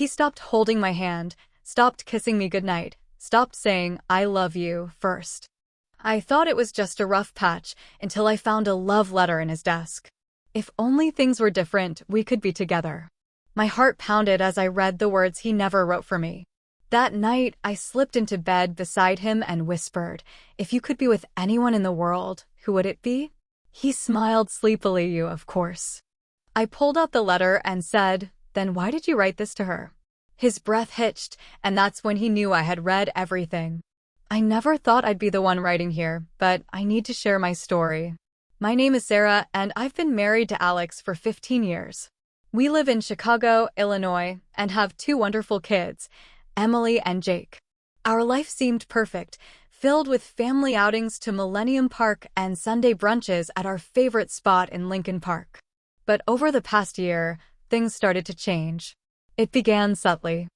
He stopped holding my hand, stopped kissing me goodnight, stopped saying, "I love you" first. I thought it was just a rough patch until I found a love letter in his desk. If only things were different, we could be together. My heart pounded as I read the words he never wrote for me. That night, I slipped into bed beside him and whispered, "If you could be with anyone in the world, who would it be?" He smiled sleepily, "You, of course." I pulled out the letter and said, "Then why did you write this to her?" His breath hitched, and that's when he knew I had read everything. I never thought I'd be the one writing here, but I need to share my story. My name is Sarah, and I've been married to Alex for 15 years. We live in Chicago, Illinois, and have two wonderful kids, Emily and Jake. Our life seemed perfect, filled with family outings to Millennium Park and Sunday brunches at our favorite spot in Lincoln Park. But over the past year, things started to change. It began subtly.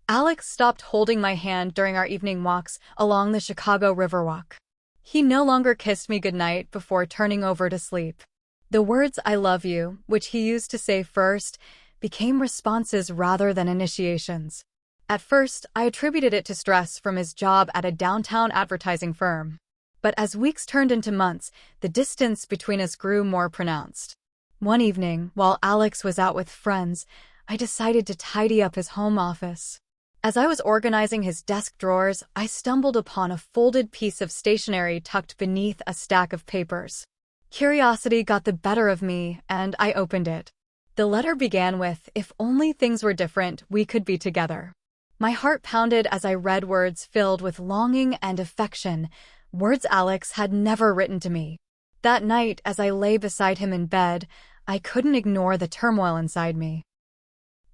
Alex stopped holding my hand during our evening walks along the Chicago Riverwalk. He no longer kissed me goodnight before turning over to sleep. The words "I love you," which he used to say first, became responses rather than initiations. At first, I attributed it to stress from his job at a downtown advertising firm. But as weeks turned into months, the distance between us grew more pronounced. One evening, while Alex was out with friends, I decided to tidy up his home office. As I was organizing his desk drawers, I stumbled upon a folded piece of stationery tucked beneath a stack of papers. Curiosity got the better of me, and I opened it. The letter began with, "If only things were different, we could be together." My heart pounded as I read words filled with longing and affection, words Alex had never written to me. That night, as I lay beside him in bed, I couldn't ignore the turmoil inside me.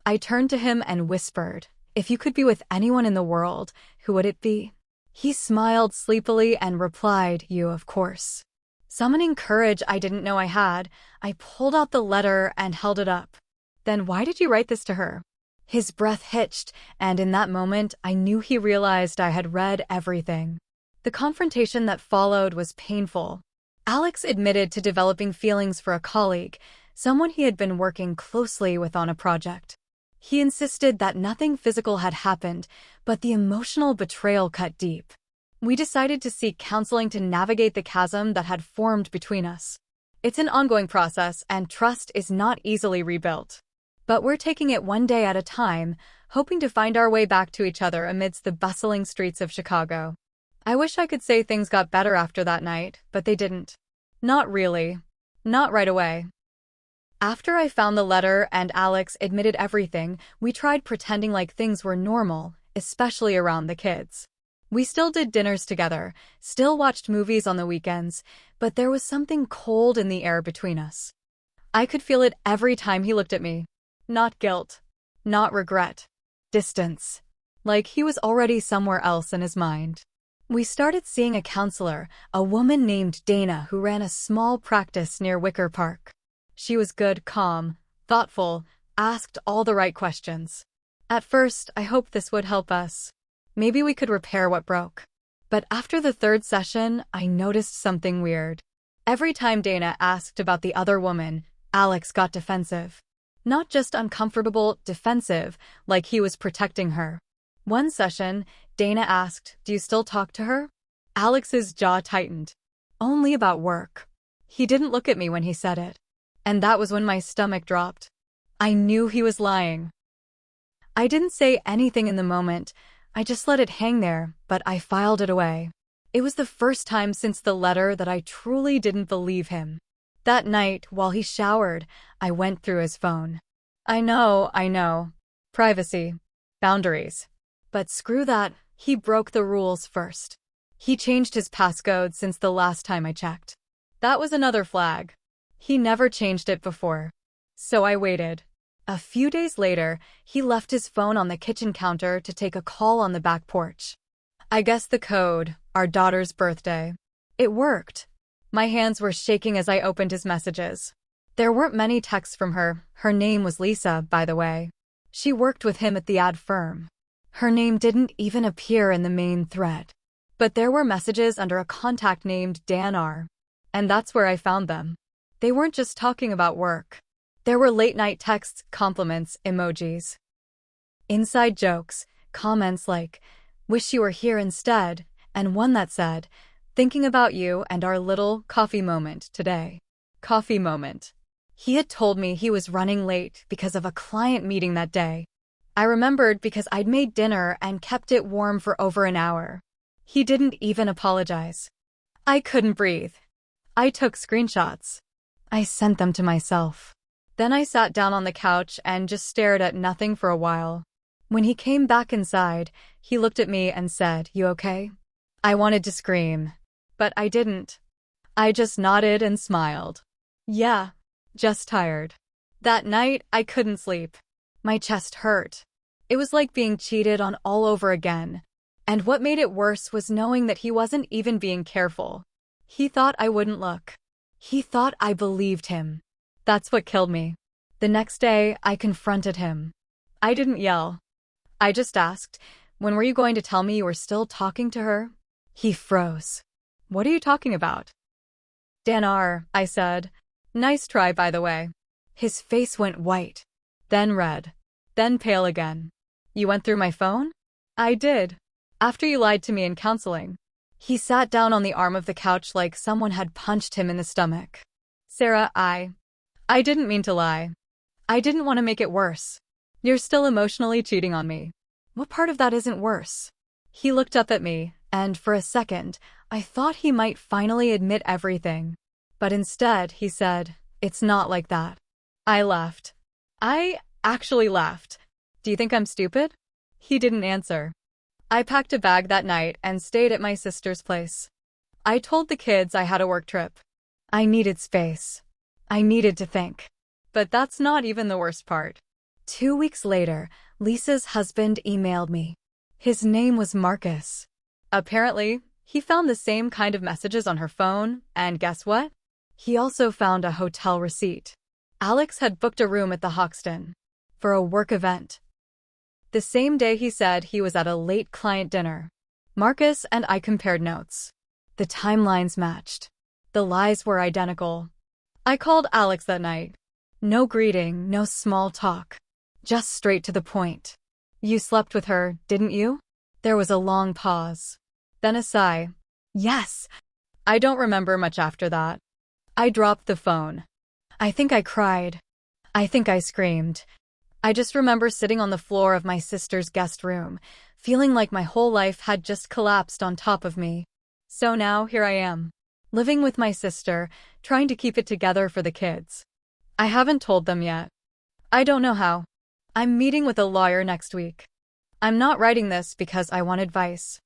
I turned to him and whispered, "If you could be with anyone in the world, who would it be?" He smiled sleepily and replied, "You, of course." Summoning courage I didn't know I had, I pulled out the letter and held it up. "Then why did you write this to her?" His breath hitched, and in that moment, I knew he realized I had read everything. The confrontation that followed was painful. Alex admitted to developing feelings for a colleague, someone he had been working closely with on a project. He insisted that nothing physical had happened, but the emotional betrayal cut deep. We decided to seek counseling to navigate the chasm that had formed between us. It's an ongoing process, and trust is not easily rebuilt. But we're taking it one day at a time, hoping to find our way back to each other amidst the bustling streets of Chicago. I wish I could say things got better after that night, but they didn't. Not really. Not right away. After I found the letter and Alex admitted everything, we tried pretending like things were normal, especially around the kids. We still did dinners together, still watched movies on the weekends, but there was something cold in the air between us. I could feel it every time he looked at me. Not guilt. Not regret. Distance. Like he was already somewhere else in his mind. We started seeing a counselor, a woman named Dana who ran a small practice near Wicker Park. She was good, calm, thoughtful, asked all the right questions. At first, I hoped this would help us. Maybe we could repair what broke. But after the third session, I noticed something weird. Every time Dana asked about the other woman, Alex got defensive. Not just uncomfortable, defensive, like he was protecting her. One session, Dana asked, "Do you still talk to her?" Alex's jaw tightened. "Only about work." He didn't look at me when he said it. And that was when my stomach dropped. I knew he was lying. I didn't say anything in the moment. I just let it hang there, but I filed it away. It was the first time since the letter that I truly didn't believe him. That night, while he showered, I went through his phone. I know. Privacy. Boundaries. But screw that, he broke the rules first. He changed his passcode since the last time I checked. That was another flag. He never changed it before. So I waited. A few days later, he left his phone on the kitchen counter to take a call on the back porch. I guessed the code, our daughter's birthday. It worked. My hands were shaking as I opened his messages. There weren't many texts from her. Her name was Lisa, by the way. She worked with him at the ad firm. Her name didn't even appear in the main thread. But there were messages under a contact named Dan R. And that's where I found them. They weren't just talking about work. There were late-night texts, compliments, emojis. Inside jokes, comments like, "Wish you were here instead," and one that said, "Thinking about you and our little coffee moment today." Coffee moment. He had told me he was running late because of a client meeting that day. I remembered because I'd made dinner and kept it warm for over an hour. He didn't even apologize. I couldn't breathe. I took screenshots. I sent them to myself. Then I sat down on the couch and just stared at nothing for a while. When he came back inside, he looked at me and said, "You okay?" I wanted to scream, but I didn't. I just nodded and smiled. Yeah, just tired. That night, I couldn't sleep. My chest hurt. It was like being cheated on all over again. And what made it worse was knowing that he wasn't even being careful. He thought I wouldn't look. He thought I believed him. That's what killed me. The next day, I confronted him. I didn't yell. I just asked, "When were you going to tell me you were still talking to her?" He froze. "What are you talking about?" "Dan, I said. "Nice try, by the way." His face went white, then red, then pale again. "You went through my phone?" "I did. After you lied to me in counseling." He sat down on the arm of the couch like someone had punched him in the stomach. "Sarah, I didn't mean to lie. I didn't want to make it worse. You're still emotionally cheating on me." "What part of that isn't worse?" He looked up at me, and for a second, I thought he might finally admit everything. But instead, he said, "It's not like that." I laughed. I actually laughed. "Do you think I'm stupid?" He didn't answer. I packed a bag that night and stayed at my sister's place. I told the kids I had a work trip. I needed space. I needed to think. But that's not even the worst part. 2 weeks later, Lisa's husband emailed me. His name was Marcus. Apparently, he found the same kind of messages on her phone, and guess what? He also found a hotel receipt. Alex had booked a room at the Hoxton for a work event. The same day he said he was at a late client dinner. Marcus and I compared notes. The timelines matched. The lies were identical. I called Alex that night. No greeting, no small talk. Just straight to the point. "You slept with her, didn't you?" There was a long pause. Then a sigh. "Yes." I don't remember much after that. I dropped the phone. I think I cried. I think I screamed. I just remember sitting on the floor of my sister's guest room, feeling like my whole life had just collapsed on top of me. So now here I am, living with my sister, trying to keep it together for the kids. I haven't told them yet. I don't know how. I'm meeting with a lawyer next week. I'm not writing this because I want advice.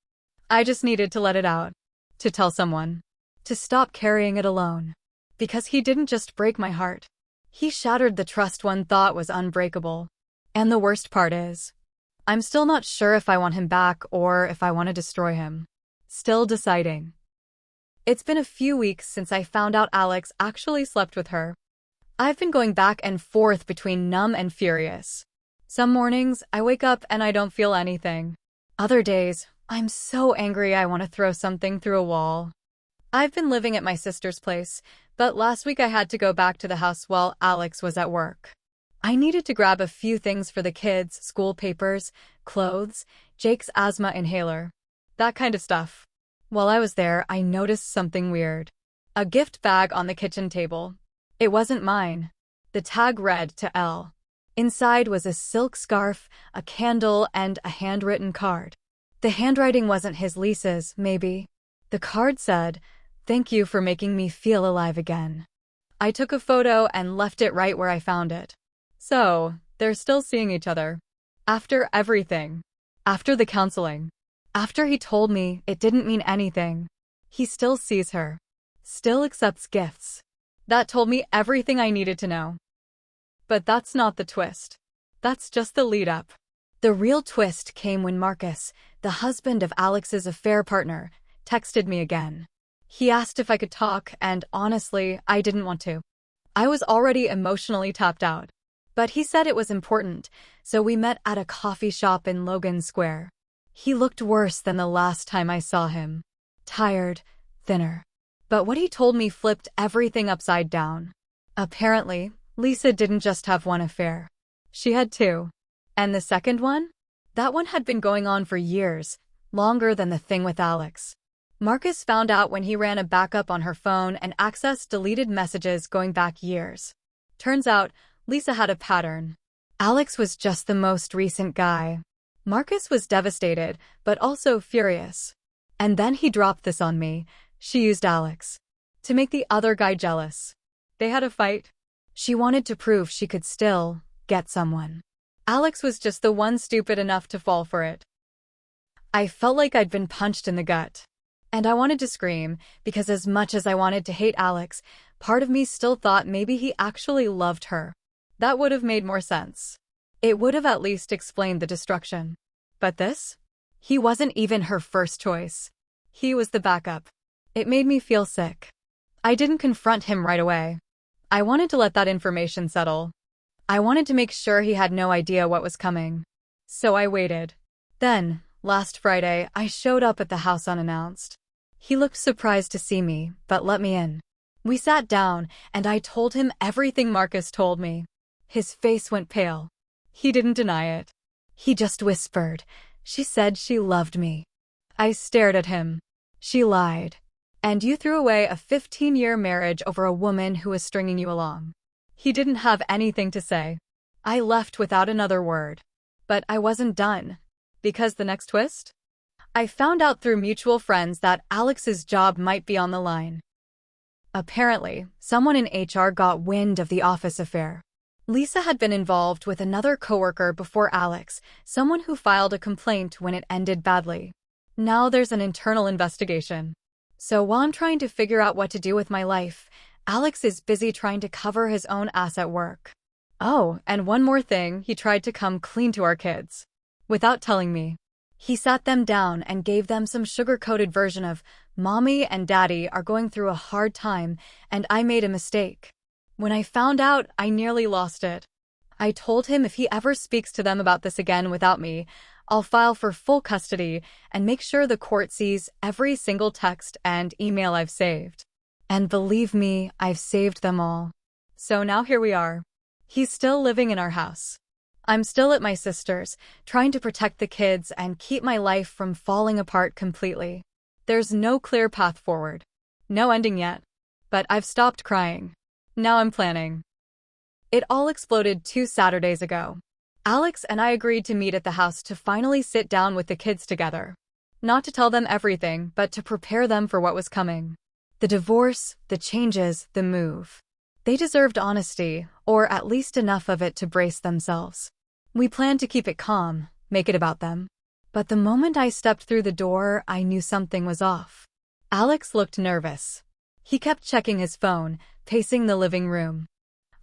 I just needed to let it out. To tell someone. To stop carrying it alone. Because he didn't just break my heart. He shattered the trust one thought was unbreakable. And the worst part is, I'm still not sure if I want him back or if I want to destroy him. Still deciding. It's been a few weeks since I found out Alex actually slept with her. I've been going back and forth between numb and furious. Some mornings, I wake up and I don't feel anything. Other days, I'm so angry I want to throw something through a wall. I've been living at my sister's place, but last week I had to go back to the house while Alex was at work. I needed to grab a few things for the kids, school papers, clothes, Jake's asthma inhaler. That kind of stuff. While I was there, I noticed something weird. A gift bag on the kitchen table. It wasn't mine. The tag read to L. Inside was a silk scarf, a candle, and a handwritten card. The handwriting wasn't his, Lisa's, maybe. The card said, "Thank you for making me feel alive again." I took a photo and left it right where I found it. So, they're still seeing each other. After everything. After the counseling. After he told me it didn't mean anything. He still sees her. Still accepts gifts. That told me everything I needed to know. But that's not the twist. That's just the lead up. The real twist came when Marcus, the husband of Alex's affair partner, texted me again. He asked if I could talk, and honestly, I didn't want to. I was already emotionally tapped out. But he said it was important, so we met at a coffee shop in Logan Square. He looked worse than the last time I saw him. Tired, thinner. But what he told me flipped everything upside down. Apparently, Lisa didn't just have one affair. She had two. And the second one? That one had been going on for years, longer than the thing with Alex. Marcus found out when he ran a backup on her phone and accessed deleted messages going back years. Turns out, Lisa had a pattern. Alex was just the most recent guy. Marcus was devastated, but also furious. And then he dropped this on me. She used Alex to make the other guy jealous. They had a fight. She wanted to prove she could still get someone. Alex was just the one stupid enough to fall for it. I felt like I'd been punched in the gut. And I wanted to scream, because as much as I wanted to hate Alex, part of me still thought maybe he actually loved her. That would have made more sense. It would have at least explained the destruction. But this? He wasn't even her first choice. He was the backup. It made me feel sick. I didn't confront him right away. I wanted to let that information settle. I wanted to make sure he had no idea what was coming. So I waited. Then, last Friday, I showed up at the house unannounced. He looked surprised to see me, but let me in. We sat down, and I told him everything Marcus told me. His face went pale. He didn't deny it. He just whispered, "She said she loved me." I stared at him. She lied. And you threw away a 15-year marriage over a woman who was stringing you along. He didn't have anything to say. I left without another word. But I wasn't done. Because the next twist? I found out through mutual friends that Alex's job might be on the line. Apparently, someone in HR got wind of the office affair. Lisa had been involved with another coworker before Alex, someone who filed a complaint when it ended badly. Now there's an internal investigation. So while I'm trying to figure out what to do with my life, Alex is busy trying to cover his own ass at work. Oh, and one more thing, he tried to come clean to our kids. Without telling me. He sat them down and gave them some sugar-coated version of, "Mommy and Daddy are going through a hard time, and I made a mistake." When I found out, I nearly lost it. I told him if he ever speaks to them about this again without me, I'll file for full custody and make sure the court sees every single text and email I've saved. And believe me, I've saved them all. So now here we are. He's still living in our house. I'm still at my sister's, trying to protect the kids and keep my life from falling apart completely. There's no clear path forward. No ending yet. But I've stopped crying. Now I'm planning. It all exploded 2 Saturdays ago. Alex and I agreed to meet at the house to finally sit down with the kids together. Not to tell them everything, but to prepare them for what was coming. The divorce, the changes, the move. They deserved honesty, or at least enough of it to brace themselves. We planned to keep it calm, make it about them. But the moment I stepped through the door, I knew something was off. Alex looked nervous. He kept checking his phone, pacing the living room.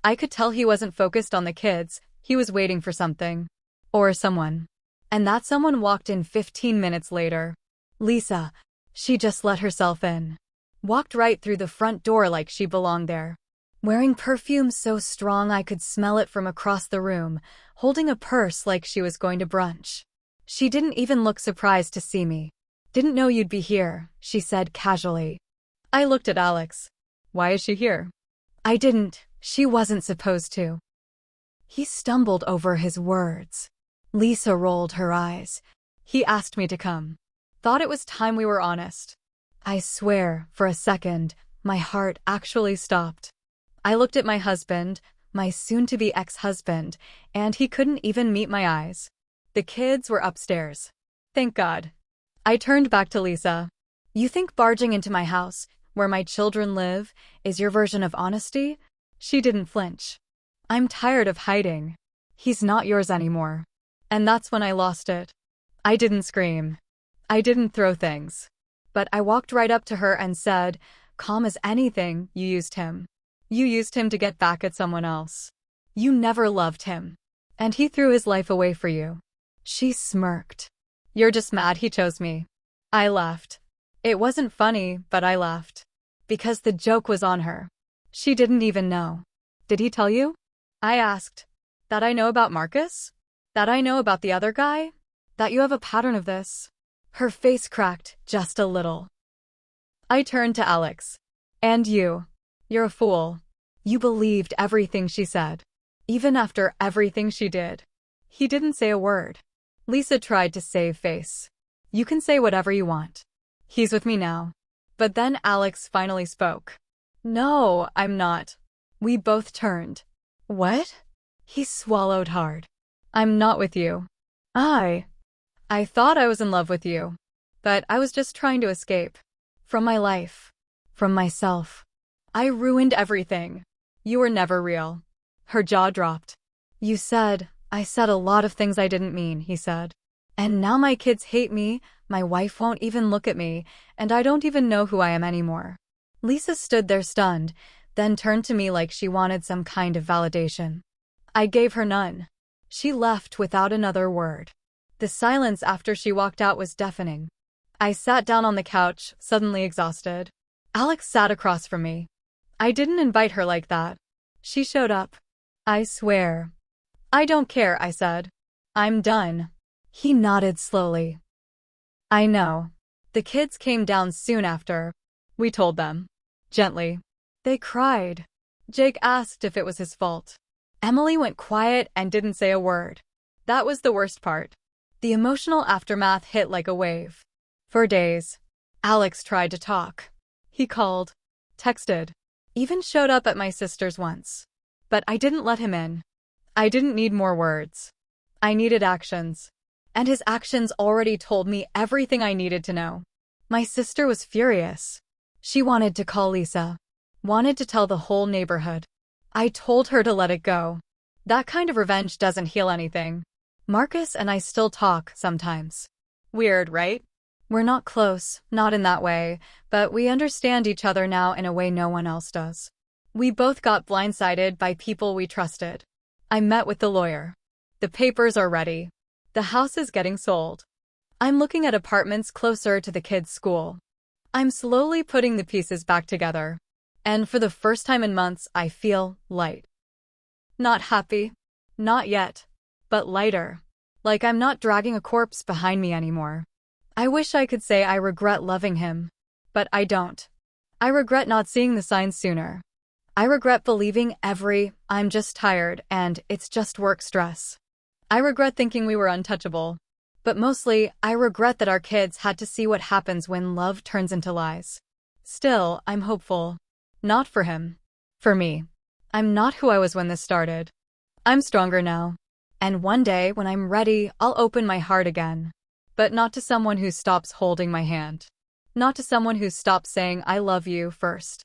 I could tell he wasn't focused on the kids, he was waiting for something. Or someone. And that someone walked in 15 minutes later. Lisa. She just let herself in. Walked right through the front door like she belonged there. Wearing perfume so strong I could smell it from across the room, holding a purse like she was going to brunch. She didn't even look surprised to see me. "Didn't know you'd be here," she said casually. I looked at Alex. "Why is she here?" "I didn't. She wasn't supposed to." He stumbled over his words. Lisa rolled her eyes. "He asked me to come. Thought it was time we were honest." I swear, for a second, my heart actually stopped. I looked at my husband, my soon-to-be ex-husband, and he couldn't even meet my eyes. The kids were upstairs. Thank God. I turned back to Lisa. "You think barging into my house, where my children live, is your version of honesty?" She didn't flinch. "I'm tired of hiding. He's not yours anymore." And that's when I lost it. I didn't scream. I didn't throw things. But I walked right up to her and said, calm as anything, "You used him. You used him to get back at someone else. You never loved him. And he threw his life away for you." She smirked. "You're just mad he chose me." I laughed. It wasn't funny, but I laughed. Because the joke was on her. She didn't even know. "Did he tell you?" I asked. "That I know about Marcus? That I know about the other guy? That you have a pattern of this?" Her face cracked just a little. I turned to Alex. "And you're a fool. You believed everything she said. Even after everything she did." He didn't say a word. Lisa tried to save face. You can say whatever you want. He's with me now. But then Alex finally spoke. No, I'm not. We both turned. What? He swallowed hard. I'm not with you. I thought I was in love with you. But I was just trying to escape. From my life. From myself. I ruined everything. You were never real. Her jaw dropped. I said a lot of things I didn't mean, he said. And now my kids hate me, my wife won't even look at me, and I don't even know who I am anymore. Lisa stood there stunned, then turned to me like she wanted some kind of validation. I gave her none. She left without another word. The silence after she walked out was deafening. I sat down on the couch, suddenly exhausted. Alex sat across from me. I didn't invite her like that. She showed up. I swear. I don't care, I said. I'm done. He nodded slowly. I know. The kids came down soon after. We told them. Gently. They cried. Jake asked if it was his fault. Emily went quiet and didn't say a word. That was the worst part. The emotional aftermath hit like a wave. For days, Alex tried to talk. He called, texted, even showed up at my sister's once. But I didn't let him in. I didn't need more words. I needed actions. And his actions already told me everything I needed to know. My sister was furious. She wanted to call Lisa. Wanted to tell the whole neighborhood. I told her to let it go. That kind of revenge doesn't heal anything. Marcus and I still talk sometimes. Weird, right? We're not close, not in that way, but we understand each other now in a way no one else does. We both got blindsided by people we trusted. I met with the lawyer. The papers are ready. The house is getting sold. I'm looking at apartments closer to the kids' school. I'm slowly putting the pieces back together. And for the first time in months, I feel light. Not happy. Not yet. But lighter. Like I'm not dragging a corpse behind me anymore. I wish I could say I regret loving him. But I don't. I regret not seeing the signs sooner. I regret believing I'm just tired and it's just work stress. I regret thinking we were untouchable. But mostly, I regret that our kids had to see what happens when love turns into lies. Still, I'm hopeful. Not for him. For me. I'm not who I was when this started. I'm stronger now. And one day, when I'm ready, I'll open my heart again. But not to someone who stops holding my hand. Not to someone who stops saying I love you first.